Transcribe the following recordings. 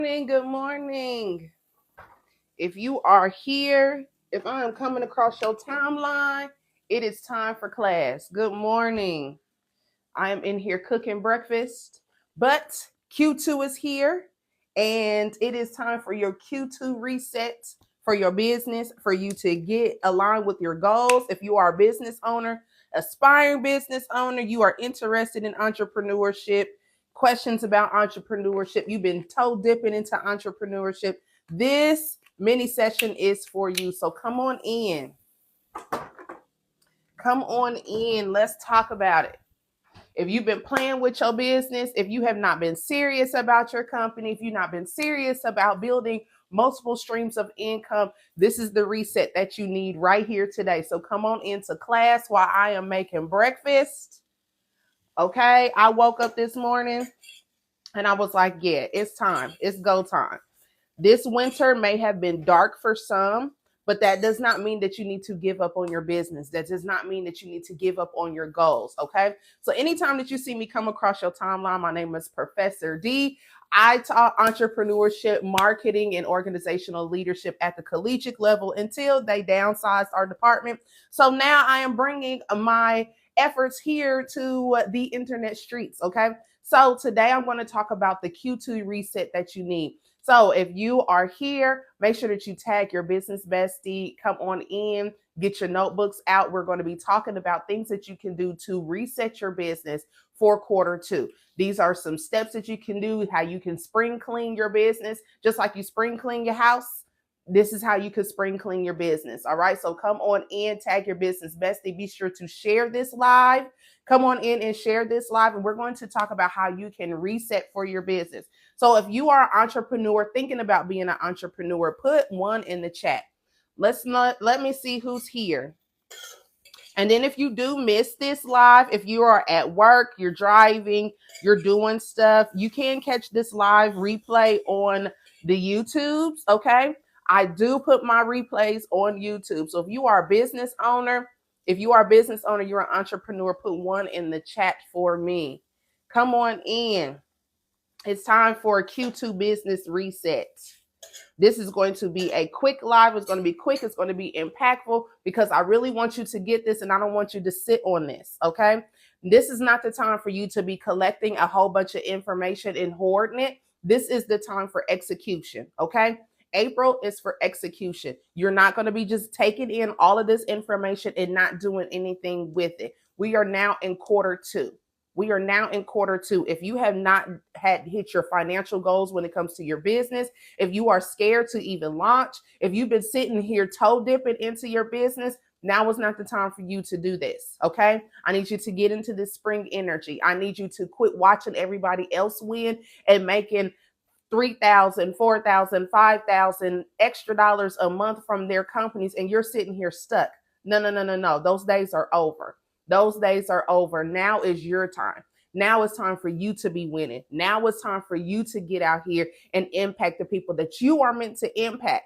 Good morning. If you are here, if I am coming across your timeline, it is time for class. Good morning. I am in here cooking breakfast, but Q2 is here and it is time for your Q2 reset for your business, for you to get aligned with your goals. If you are a business owner, aspiring business owner, you are interested in entrepreneurship, questions about entrepreneurship, you've been toe dipping into entrepreneurship, this mini session is for you. So come on in. Come on in. Let's talk about it. If you've been playing with your business, if you have not been serious about your company, if you've not been serious about building multiple streams of income, this is the reset that you need right here today. So come on into class while I am making breakfast. Okay, I woke up this morning and I was like, yeah, it's time. It's go time. This winter may have been dark for some, but that does not mean that you need to give up on your business. That does not mean that you need to give up on your goals. Okay. So anytime that you see me come across your timeline, my name is Professor D. I taught entrepreneurship, marketing, and organizational leadership at the collegiate level until they downsized our department. So now I am bringing my efforts here to the internet streets. Okay. So today I'm going to talk about the Q2 reset that you need. So if you are here, make sure that you tag your business bestie, come on in, get your notebooks out. We're going to be talking about things that you can do to reset your business for Q2. These are some steps that you can do, how you can spring clean your business, just like you spring clean your house. This is how you could spring clean your business. All right. So come on in, tag your business bestie. Be sure to share this live. Come on in and share this live. And we're going to talk about how you can reset for your business. So if you are an entrepreneur thinking about being an entrepreneur, put one in the chat. Let me see who's here. And then if you do miss this live, if you are at work, you're driving, you're doing stuff, you can catch this live replay on the YouTubes. Okay. I do put my replays on YouTube. So if you are a business owner, you're an entrepreneur, put one in the chat for me. Come on in. It's time for a Q2 business reset. This is going to be a quick live. It's going to be quick. It's going to be impactful because I really want you to get this and I don't want you to sit on this. Okay. This is not the time for you to be collecting a whole bunch of information and hoarding it. This is the time for execution. Okay. April is for execution. You're not going to be just taking in all of this information and not doing anything with it. We are now in Q2. If you have not hit your financial goals when it comes to your business, if you are scared to even launch, if you've been sitting here toe dipping into your business, now is not the time for you to do this. Okay. I need you to get into this spring energy. I need you to quit watching everybody else win and making $3,000, $4,000, $5,000 extra dollars a month from their companies. And you're sitting here stuck. No. Those days are over. Now is your time. Now it's time for you to be winning. Now it's time for you to get out here and impact the people that you are meant to impact.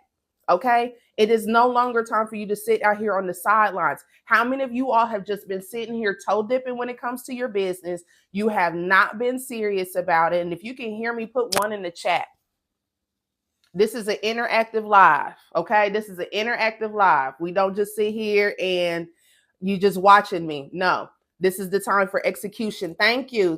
Okay. It is no longer time for you to sit out here on the sidelines. How many of you all have just been sitting here toe dipping when it comes to your business? You have not been serious about it. And if you can hear me, put one in the chat. This is an interactive live. Okay. This is an interactive live. We don't just sit here and you just watching me. No, this is the time for execution. Thank you.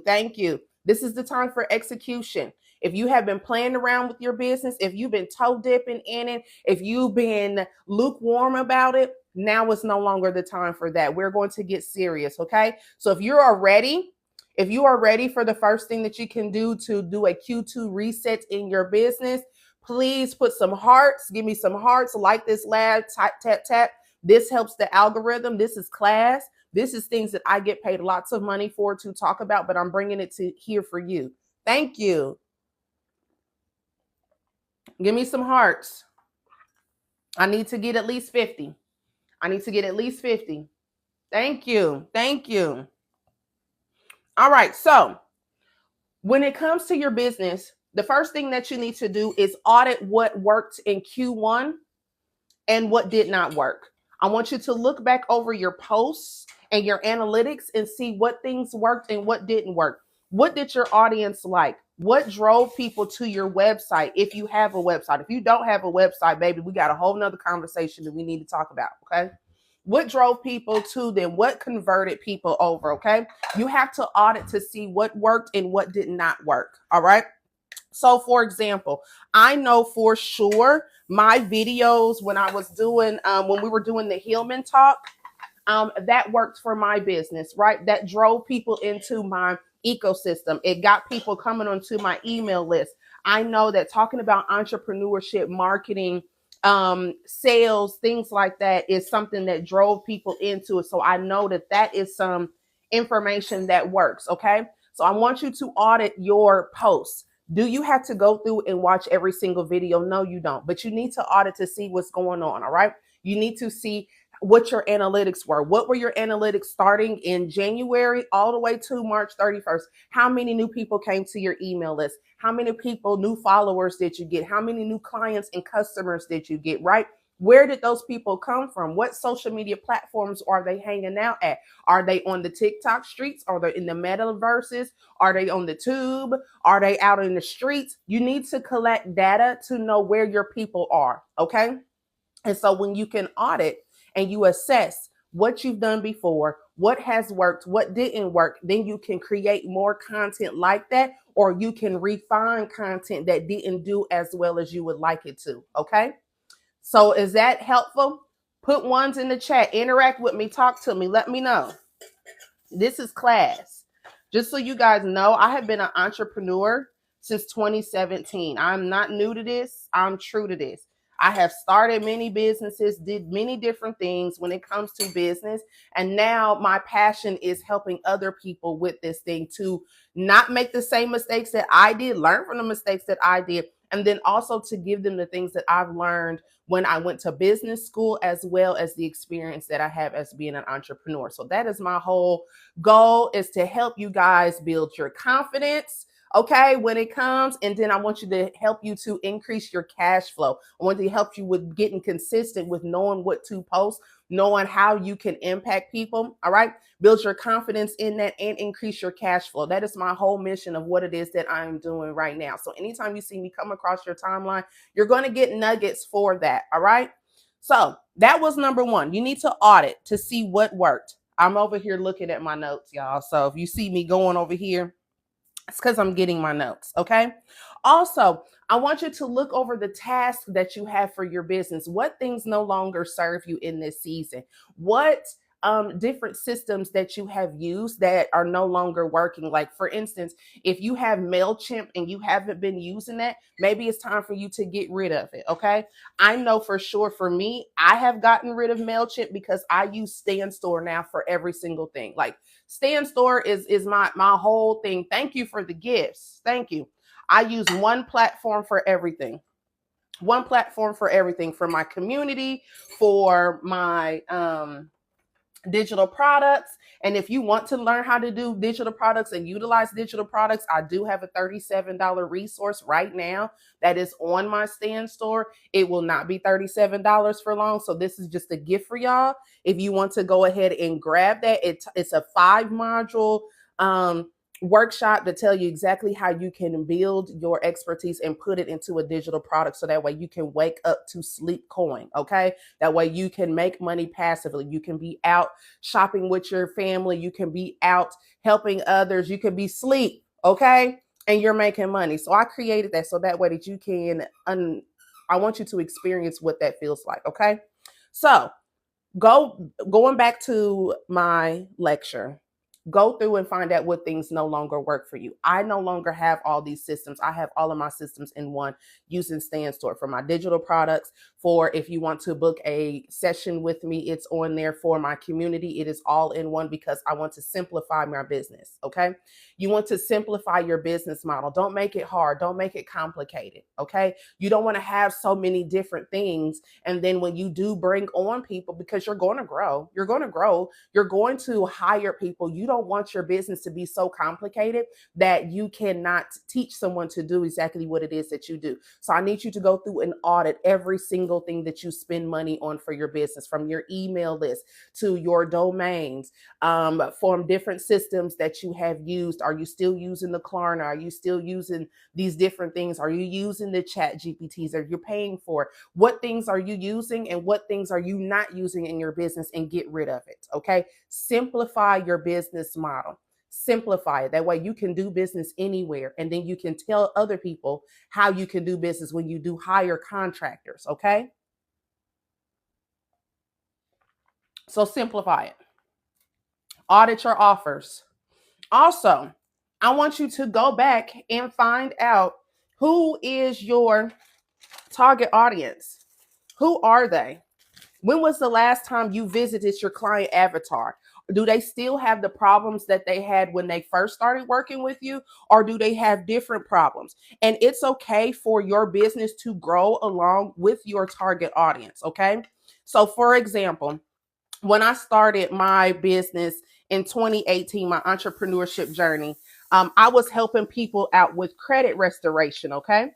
This is the time for execution. If you have been playing around with your business, if you've been toe dipping in it, if you've been lukewarm about it, now is no longer the time for that. We're going to get serious. Okay. So if you are ready for the first thing that you can do to do a Q2 reset in your business, please put some hearts. Give me some hearts. Like this live, tap. This helps the algorithm. This is class. This is things that I get paid lots of money for to talk about, but I'm bringing it to here for you. Thank you. Give me some hearts. I need to get at least 50. Thank you. All right. So when it comes to your business, the first thing that you need to do is audit what worked in Q1 and what did not work. I want you to look back over your posts and your analytics and see what things worked and what didn't work. What did your audience like? What drove people to your website if you have a website? If you don't have a website, baby, we got a whole nother conversation that we need to talk about, okay? What drove people to them? What converted people over, okay? You have to audit to see what worked and what did not work, all right? So, for example, I know for sure my videos when I was doing, when we were doing the Hillman talk, that worked for my business, right? That drove people into my ecosystem. It got people coming onto my email list. I know that talking about entrepreneurship, marketing, sales, things like that is something that drove people into it. So I know that that is some information that works. Okay. So I want you to audit your posts. Do you have to go through and watch every single video? No, you don't. But you need to audit to see what's going on. All right. You need to see what your analytics were. What were your analytics starting in January all the way to March 31st? How many new people came to your email list? How many people, new followers did you get? How many new clients and customers did you get, right? Where did those people come from? What social media platforms are they hanging out at? Are they on the TikTok streets? Are they in the metaverses? Are they on the tube? Are they out in the streets? You need to collect data to know where your people are, okay? And so when you can audit and you assess what you've done before, what has worked, what didn't work, then you can create more content like that, or you can refine content that didn't do as well as you would like it to. Okay. So is that helpful? Put ones in the chat, interact with me, talk to me, let me know. This is class. Just so you guys know, I have been an entrepreneur since 2017. I'm not new to this. I'm true to this. I have started many businesses, did many different things when it comes to business. And now my passion is helping other people with this thing to not make the same mistakes that I did, learn from the mistakes that I did, and then also to give them the things that I've learned when I went to business school, as well as the experience that I have as being an entrepreneur. So that is my whole goal, is to help you guys build your confidence, okay, when it comes. And then I want you to help you to increase your cash flow. I want to help you with getting consistent with knowing what to post, knowing how you can impact people. All right. Build your confidence in that and increase your cash flow. That is my whole mission of what it is that I'm doing right now. So anytime you see me come across your timeline, you're going to get nuggets for that. All right. So that was number one. You need to audit to see what worked. I'm over here looking at my notes, y'all. So if you see me going over here, it's because I'm getting my notes, okay? Also, I want you to look over the tasks that you have for your business. What things no longer serve you in this season? What different systems that you have used that are no longer working? Like, for instance, if you have MailChimp and you haven't been using that, maybe it's time for you to get rid of it, okay? I know for sure for me, I have gotten rid of MailChimp because I use Stand Store now for every single thing. Like, Stand Store is my whole thing. Thank you for the gifts. Thank you. I use one platform for everything. One platform for everything, for my community, for my digital products. And if you want to learn how to do digital products and utilize digital products, I do have a $37 resource right now that is on my Stand Store. It will not be $37 for long. So this is just a gift for y'all. If you want to go ahead and grab that, it's a 5-module workshop to tell you exactly how you can build your expertise and put it into a digital product, so that way you can wake up to sleep coin. Okay, that way you can make money passively. You can be out shopping with your family, you can be out helping others, you can be sleep, okay, and you're making money. So I created that so that way that you can I want you to experience what that feels like. Okay, so going back to my lecture, go through and find out what things no longer work for you. I no longer have all these systems. I have all of my systems in one, using Stand Store for my digital products. For if you want to book a session with me, it's on there. For my community, it is all in one, because I want to simplify my business. Okay. You want to simplify your business model. Don't make it hard. Don't make it complicated. Okay. You don't want to have so many different things. And then when you do bring on people, because you're going to grow, you're going to hire people, you don't don't want your business to be so complicated that you cannot teach someone to do exactly what it is that you do. So I need you to go through and audit every single thing that you spend money on for your business, from your email list to your domains, from different systems that you have used. Are you still using the Klarna? Are you still using these different things? Are you using the chat GPTs? Are you paying for it? What things are you using and what things are you not using in your business, and get rid of it? Okay. Simplify your business model. Simplify it. That way you can do business anywhere. And then you can tell other people how you can do business when you do hire contractors. Okay. So simplify it. Audit your offers. Also, I want you to go back and find out who is your target audience. Who are they? When was the last time you visited your client avatar? Do they still have the problems that they had when they first started working with you, or do they have different problems? And it's okay for your business to grow along with your target audience. Okay. So, for example, when I started my business in 2018, my entrepreneurship journey, I was helping people out with credit restoration. Okay.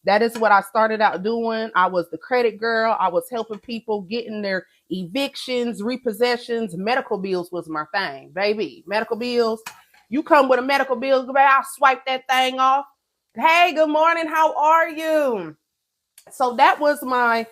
That is what I started out doing. I was the credit girl. I was helping people getting their evictions, repossessions, medical bills was my thing, baby. Medical bills. You come with a medical bill, I'll swipe that thing off. Hey, good morning. How are you? So that was my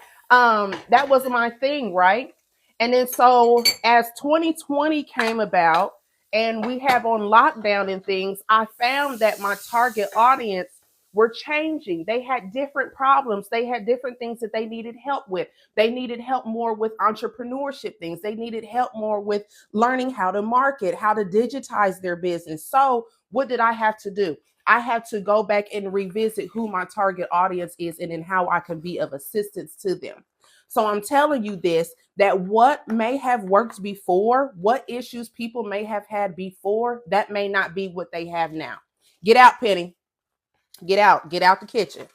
thing, right? And then so as 2020 came about and we have on lockdown and things, I found that my target audience were changing. They had different problems. They had different things that they needed help with. They needed help more with entrepreneurship things. They needed help more with learning how to market, how to digitize their business. So what did I have to do? I have to go back and revisit who my target audience is and then how I can be of assistance to them. So I'm telling you this, that what may have worked before, what issues people may have had before, that may not be what they have now. Get out, Penny. Get out the kitchen.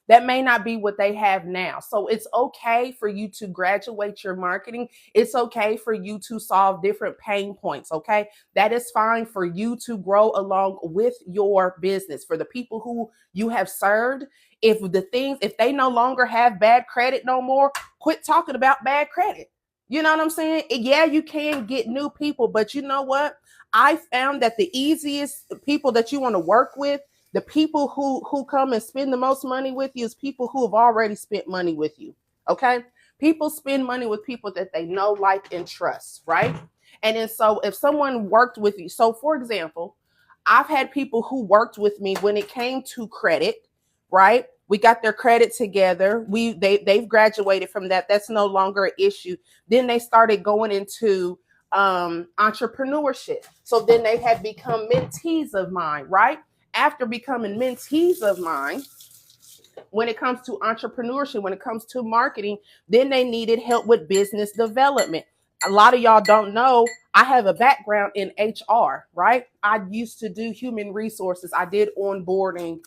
That may not be what they have now. So it's okay for you to graduate your marketing. It's okay for you to solve different pain points. Okay. That is fine for you to grow along with your business. For the people who you have served, if they no longer have bad credit no more, quit talking about bad credit. You know what I'm saying? Yeah, you can get new people, but you know what? I found that the easiest people that you want to work with, the people who come and spend the most money with you, is people who have already spent money with you. Okay. People spend money with people that they know, like, and trust, right? And then so if someone worked with you, so for example, I've had people who worked with me when it came to credit, right? We got their credit together. They've graduated from that. That's no longer an issue. Then they started going into entrepreneurship. So then they had become mentees of mine, right? After becoming mentees of mine, when it comes to entrepreneurship, when it comes to marketing, then they needed help with business development. A lot of y'all don't know, I have a background in HR, right? I used to do human resources. I did onboarding.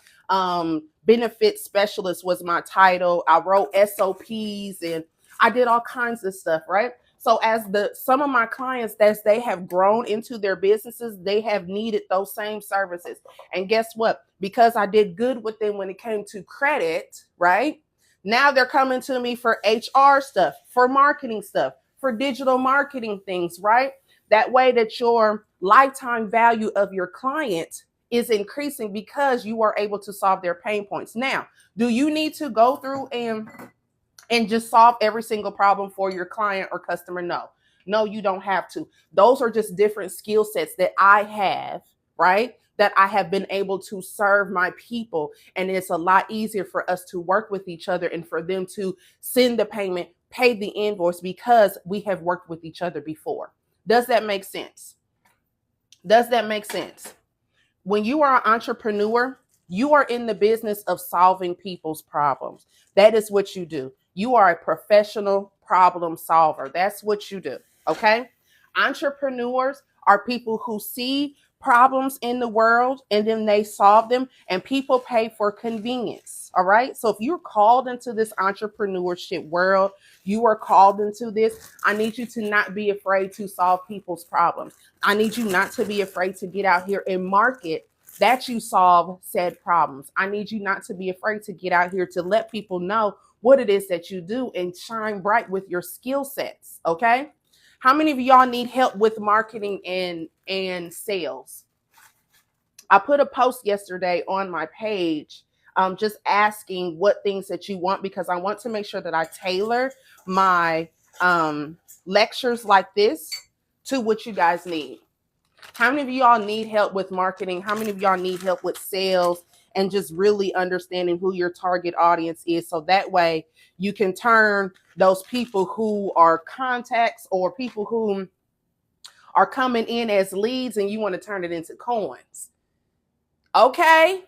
Benefit specialist was my title. I wrote SOPs and I did all kinds of stuff, right? So as some of my clients, as they have grown into their businesses, they have needed those same services. And guess what? Because I did good with them when it came to credit, right? Now they're coming to me for HR stuff, for marketing stuff, for digital marketing things, right? That way that your lifetime value of your client is increasing because you are able to solve their pain points. Now, do you need to go through and just solve every single problem for your client or customer? No, you don't have to. Those are just different skill sets that I have, right? That I have been able to serve my people. And it's a lot easier for us to work with each other and for them to send the payment, pay the invoice, because we have worked with each other before. Does that make sense? Does that make sense? When you are an entrepreneur, you are in the business of solving people's problems. That is what you do. You are a professional problem solver. That's what you do. Okay. Entrepreneurs are people who see problems in the world and then they solve them, and people pay for convenience. All right. So if you're called into this entrepreneurship world, you are called into this. I need you to not be afraid to solve people's problems. I need you not to be afraid to get out here and market that you solve said problems. I need you not to be afraid to get out here to let people know what it is that you do and shine bright with your skill sets. Okay. How many of y'all need help with marketing and sales? I put a post yesterday on my page, just asking what things that you want, because I want to make sure that I tailor my lectures like this to what you guys need. How many of y'all need help with marketing? How many of y'all need help with sales and just really understanding who your target audience is? So that way you can turn those people who are contacts or people who are coming in as leads and you want to turn it into coins. Okay.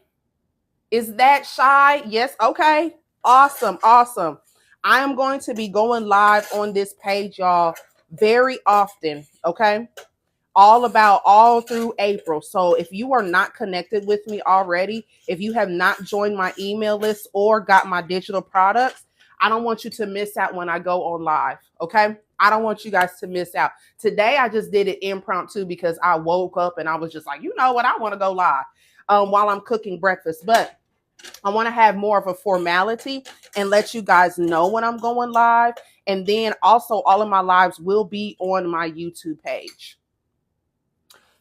Is that shy? Yes. Okay. Awesome. Awesome. I am going to be going live on this page, y'all, very often. Okay. All through April. So if you are not connected with me already, if you have not joined my email list or got my digital products, I don't want you to miss out when I go on live. Okay. I don't want you guys to miss out. Today, I just did it impromptu because I woke up and I was just like, you know what? I want to go live while I'm cooking breakfast. But I want to have more of a formality and let you guys know when I'm going live. And then also all of my lives will be on my YouTube page.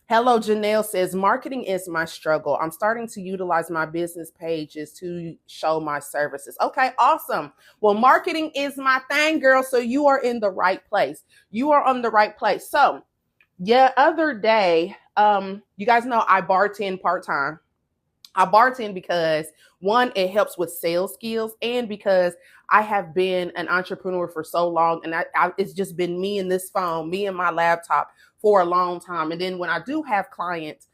Hello, Janelle says, marketing is my struggle. I'm starting to utilize my business pages to show my services. Okay, awesome. Well, marketing is my thing, girl. So you are in the right place. You are on the right place. So yeah, other day, you guys know I bartend part-time. I bartend because one, it helps with sales skills, and because I have been an entrepreneur for so long, and it's just been me and this phone, me and my laptop for a long time. And then when I do have client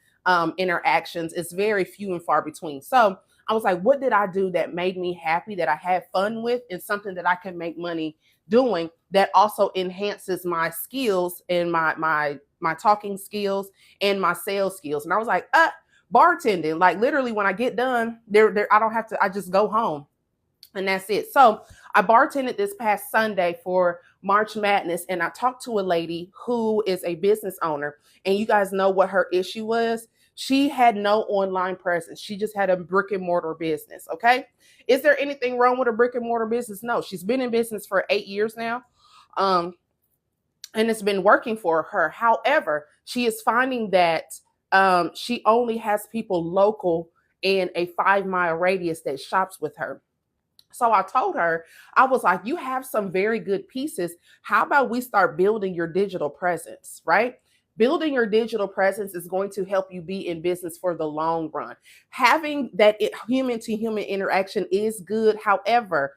interactions, it's very few and far between. So I was like, what did I do that made me happy, that I had fun with, and something that I can make money doing that also enhances my skills and my talking skills and my sales skills. And I was like, bartending. Like literally when I get done, I don't have to, I just go home and that's it. So I bartended this past Sunday for March Madness, and I talked to a lady who is a business owner, and you guys know what her issue was. She had no online presence. She just had a brick and mortar business. Okay. Is there anything wrong with a brick and mortar business? No, she's been in business for 8 years now. And it's been working for her. However, she is finding that she only has people local in a 5-mile radius that shops with her. So I told her, I was like, you have some very good pieces. How about we start building your digital presence, right? Building your digital presence is going to help you be in business for the long run. Having that human to human interaction is good. However,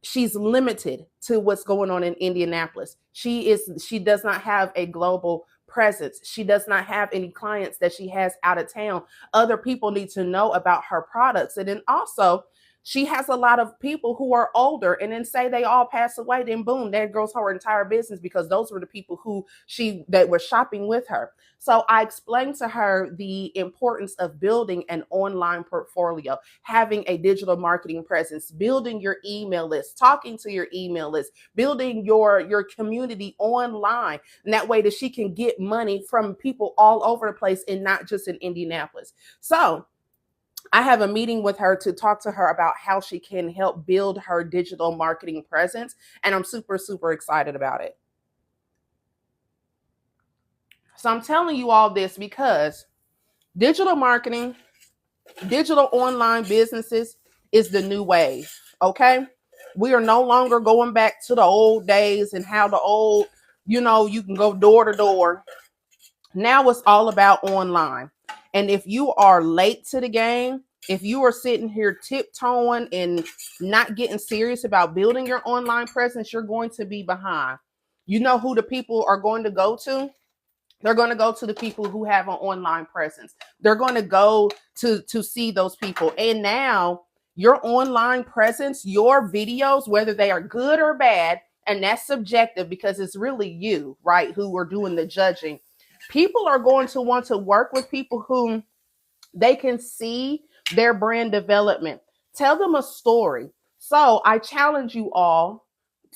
she's limited to what's going on in Indianapolis. She does not have a global presence. She does not have any clients that she has out of town. Other people need to know about her products. And then also, she has a lot of people who are older, and then say they all pass away, then boom, there goes her entire business, because those were the people that were shopping with her. So I explained to her the importance of building an online portfolio, having a digital marketing presence, building your email list, talking to your email list, building your community online. And that way that she can get money from people all over the place and not just in Indianapolis. So I have a meeting with her to talk to her about how she can help build her digital marketing presence. And I'm super, super excited about it. So I'm telling you all this because digital marketing, digital online businesses is the new wave. Okay. We are no longer going back to the old days and how the old, you can go door to door. Now it's all about online. And if you are late to the game, if you are sitting here tiptoeing and not getting serious about building your online presence, you're going to be behind. You know who the people are going to go to? They're going to go to the people who have an online presence. They're going to go to see those people. And now your online presence, your videos, whether they are good or bad, and that's subjective because it's really you, right, who are doing the judging. People are going to want to work with people who they can see their brand development. Tell them a story. So I challenge you all,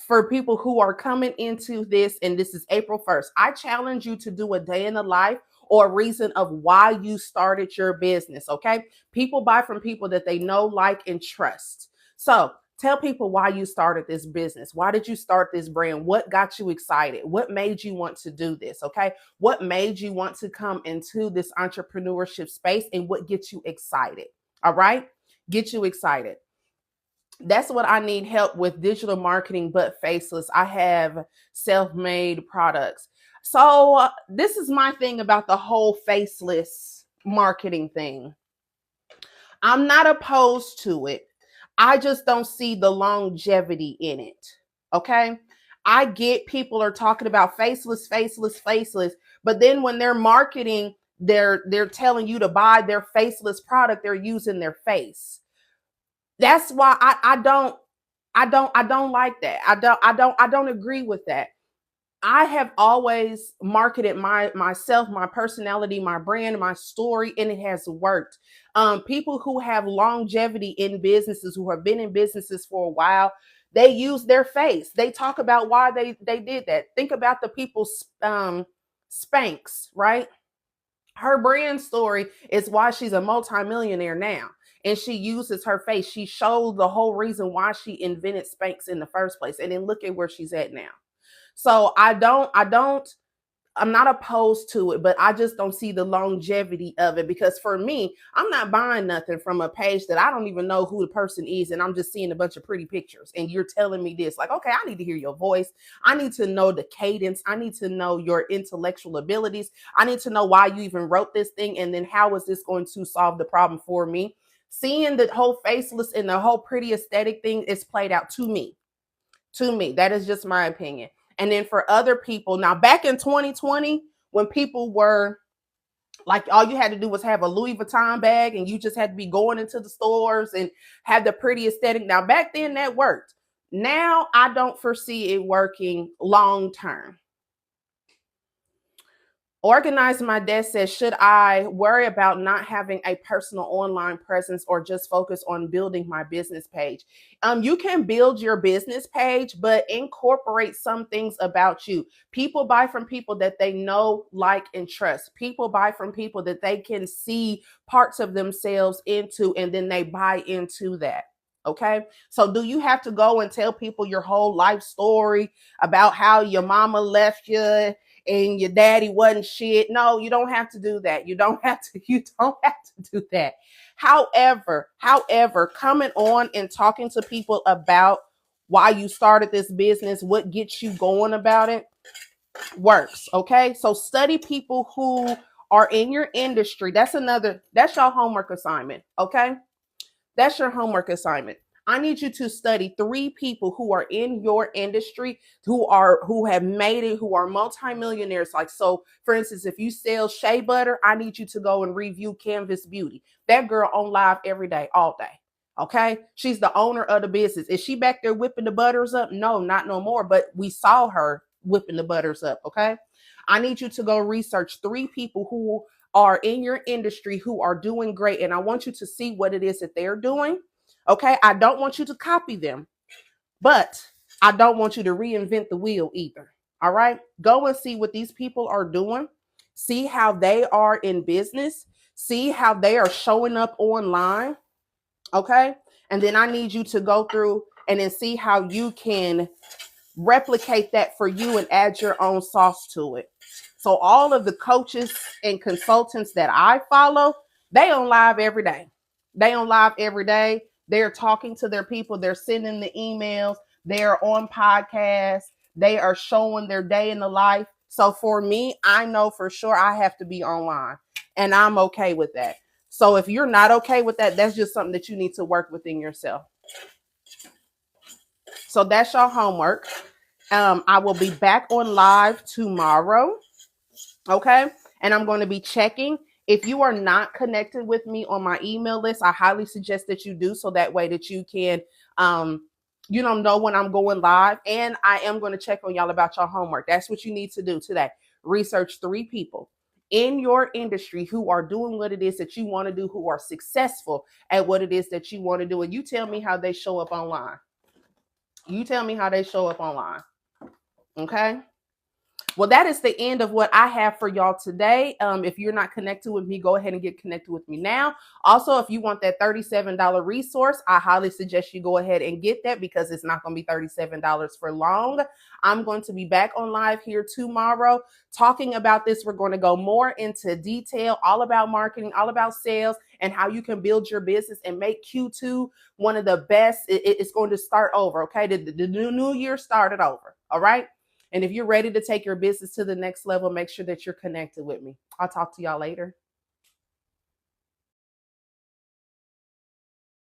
for people who are coming into this, and this is April 1st, I challenge you to do a day in the life or a reason of why you started your business. Okay. People buy from people that they know, like, and trust. So tell people why you started this business. Why did you start this brand? What got you excited? What made you want to do this? Okay. What made you want to come into this entrepreneurship space, and what gets you excited? All right. Get you excited. That's what I need help with: digital marketing, but faceless. I have self-made products. So this is my thing about the whole faceless marketing thing. I'm not opposed to it. I just don't see the longevity in it. Okay. I get people are talking about faceless, faceless, faceless, but then when they're marketing, they're telling you to buy their faceless product, they're using their face. That's why I don't like that. I don't agree with that. I have always marketed myself, my personality, my brand, my story, and it has worked. People who have longevity in businesses, who have been in businesses for a while, they use their face. They talk about why they did that. Think about the people, Spanx, right? Her brand story is why she's a multimillionaire now. And she uses her face. She showed the whole reason why she invented Spanx in the first place. And then look at where she's at now. So I'm not opposed to it, but I just don't see the longevity of it, because for me, I'm not buying nothing from a page that I don't even know who the person is, and I'm just seeing a bunch of pretty pictures and you're telling me this. Like, okay, I need to hear your voice. I need to know the cadence. I need to know your intellectual abilities. I need to know why you even wrote this thing, and then how is this going to solve the problem for me? Seeing the whole faceless and the whole pretty aesthetic thing is played out to me. To me, that is just my opinion. And then for other people, now back in 2020, when people were like, all you had to do was have a Louis Vuitton bag, and you just had to be going into the stores and have the pretty aesthetic. Now, back then that worked. Now I don't foresee it working long term. Organize My Desk says, should I worry about not having a personal online presence, or just focus on building my business page? You can build your business page, but incorporate some things about you. People buy from people that they know, like, and trust. People buy from people that they can see parts of themselves into, and then they buy into that. Okay. So do you have to go and tell people your whole life story about how your mama left you and your daddy wasn't shit? No, you don't have to do that. You don't have to do that. However, coming on and talking to people about why you started this business, what gets you going about it, works. Okay. So study people who are in your industry. That's your homework assignment. Okay. That's your homework assignment. I need you to study 3 people who are in your industry, who have made it, who are multimillionaires. Like, so for instance, if you sell shea butter, I need you to go and review Canvas Beauty. That girl on live every day, all day. Okay. She's the owner of the business. Is she back there whipping the butters up? No, not no more. But we saw her whipping the butters up. Okay. I need you to go research 3 people who are in your industry who are doing great. And I want you to see what it is that they're doing. Okay. I don't want you to copy them, but I don't want you to reinvent the wheel either. All right. Go and see what these people are doing. See how they are in business. See how they are showing up online. Okay. And then I need you to go through and then see how you can replicate that for you and add your own sauce to it. So all of the coaches and consultants that I follow, they on live every day. They on live every day. They're talking to their people. They're sending the emails. They're on podcasts. They are showing their day in the life. So for me, I know for sure I have to be online, and I'm okay with that. So if you're not okay with that, that's just something that you need to work within yourself. So that's your homework. I will be back on live tomorrow. Okay. And I'm going to be checking. If you are not connected with me on my email list, I highly suggest that you do, so that way that you can, know when I'm going live. And I am going to check on y'all about your homework. That's what you need to do today. Research 3 people in your industry who are doing what it is that you want to do, who are successful at what it is that you want to do. And you tell me how they show up online. You tell me how they show up online. Okay. Well, that is the end of what I have for y'all today. If you're not connected with me, go ahead and get connected with me now. Also, if you want that $37 resource, I highly suggest you go ahead and get that because it's not going to be $37 for long. I'm going to be back on live here tomorrow talking about this. We're going to go more into detail, all about marketing, all about sales, and how you can build your business and make Q2 one of the best. It's going to start over, okay? The new year started over, all right? And if you're ready to take your business to the next level, make sure that you're connected with me. I'll talk to y'all later.